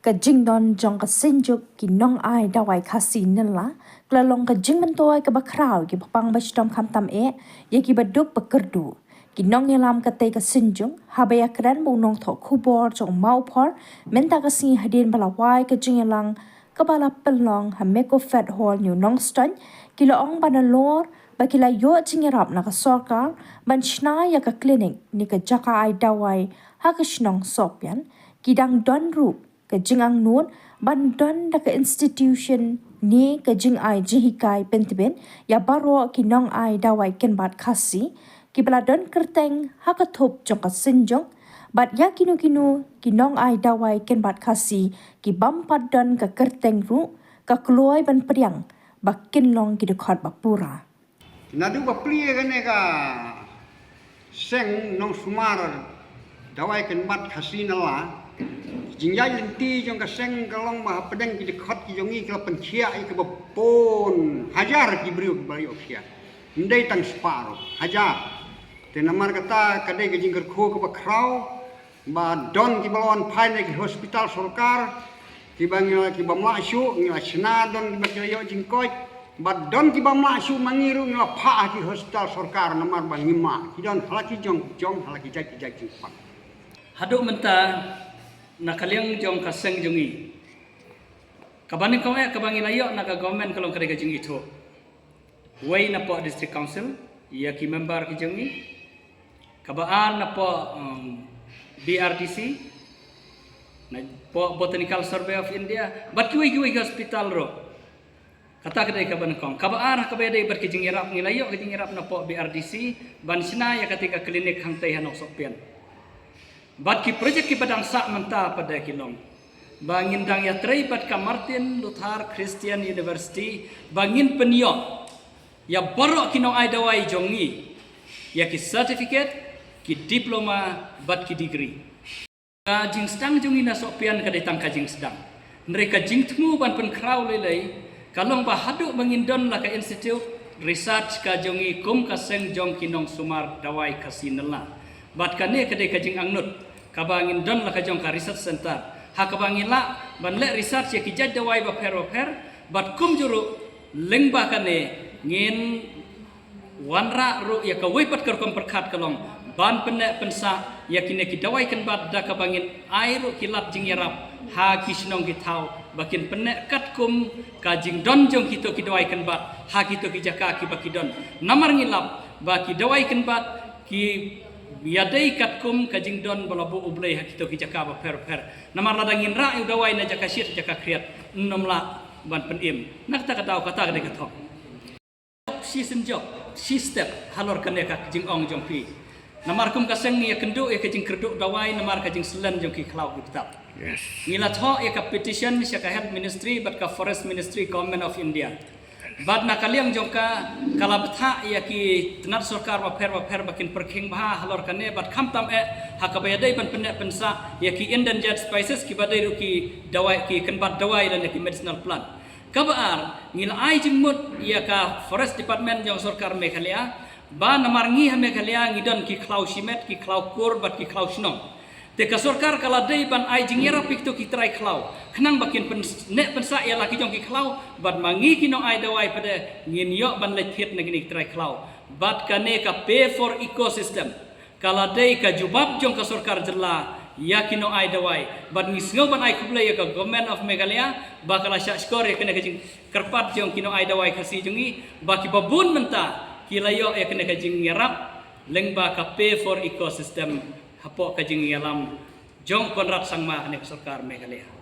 ka jingdon jong ka senjuk ki Nongai dawai Khasi nela klalong ka jingmentoi ka bakrau ki papang bastom khamtam ye ki baduk bakerdu ki nong yelam ka te ka senjung habaya kran bu nong tho khubor jong mau phor menta ka si hadin balawai ka jingelang ka bala pelong ha meko fat hol new nong stan ki lo ong banalor bakila yo jingerap na ka sorkar ban shna ya ka clinic ni ka jaka ai dawai ha ka shnong sopyan kidang don rup ka jingang nun ban don da ka institution ni ka jing ai jihikai pentben ya baro ki nong ai dawai kynbat Khasi ki bala don kerteng ha ka thop jong ka sinjong bat ya kinu ki nong ai dawai kynbat Khasi ki bampat don ka kerteng ru ka kloi ban priang bakin long ki dekhot bapura nadu bapli gane ka seng nong sumar dawai kynbat Khasi nala jingjai lenti jong ka seng kalong ma pedeng ki dekhot ki jongi ka penkhia i ka bapon hajar ki brio bari okhia ndai tang sparo hajar te namar kata kadai ka jingker kho ka bakrau ba don ki balon phai ki hospital sarkar ki bangila ki bamla shu ngila sna don ki bakyo jingkoit badon ki bamla shu mangiru ngila pha ki hospital sarkar namar bangima ki don halaki jong halaki jai pang haduk menta nakaliang jong kaseng jongi kabaning kau kabangi layo nak government kalau kerja jongi itu way na po district council ia ki member ki jongi kabaan na po BRDC na po Botanical Survey of India bat kiwi hospital ro kata kedai kaban kong kabaan kabaya dai ber ki jongi rap ngilayo ki jongi rap na po BRDC ban sina ya ketika klinik hang tai hanok sopian bat ki projek ki padang sak menta pada kilong bangin dang ya trei bat ka Martin Luther Christian University bangin penyo ya borok ki Nongai dawai jongi ya ki certificate ki diploma bat ki degree ka jing stang jongi na sopian ka datang ka jing sedang mereka jing temu ban pen krau lelai kalong ba haduk bangin don la ka institute research ka jongi kum ka seng jong ki nong sumar dawai Khasi nela bat kane kedai ka jing angnut kabangin don la ka jong ka research center ha kabangin la ban le research ya ki jaj dawai ba per bat kum juru lengba kane ngin wanra ru ya ka weipat kar kom perkhat kalong ban penne pensa ya kine ki dawai kan bat da kabangin airu kilap jing yarap ha ki snong ki thau bakin penne kat kum ka jing don jong ki to ki dawai kan bat ha ki to ki jaka ki bakidon namar ngilap ba ki dawai kan bat ki biadai katkum kajing don balabu ublai hakito ki jaka ba per namar ladangin ra udawai na jaka shit jaka kriat nomla ban penim nak ta katau kata gade kathok si step halor kane ka jing ong jong pi namar kum kaseng ni kendu e kajing kerduk dawai namar kajing selen jong ki khlau kitab yes ngila tho e ka petition sya ka health ministry but ka forest ministry government of India bad na kaliang jongka kalabtha ya ki tenat sarkar wa per bakin perking bah halor kane bad khamtam hakabaya dai ban penne pensa ya ki endangered species ki badai ru ki dawai ki kynbat dawai dan ki medicinal plant kabar ngil ai jingmut ya ka forest department jong sarkar Meghalaya ba namar ngi ha Meghalaya ngidon ki khlau simet ki khlau kur bad ki khlau snong te ka sarkar kala dai ban ai jingera pikto ki trai khlau khnang bakin pensa ya laki jong ki khlau bat mangi ki Nongai dawai pada ngin yo ban le thiet na gini trai khlau bat kane ka pay for ecosystem kala dai ka jubab jong ka sarkar jella ya ki Nongai dawai bat ngisngo ban ai kuble ya ka government of Meghalaya ba kala syak skor ya kene ka jing kerpat jong ki Nongai dawai Khasi jongi ba ki babun menta ki layo ya kene ka jing ngerap lengba ka pay for ecosystem hapok kajing yalam jong konrat sangma ane sarkar Meghalaya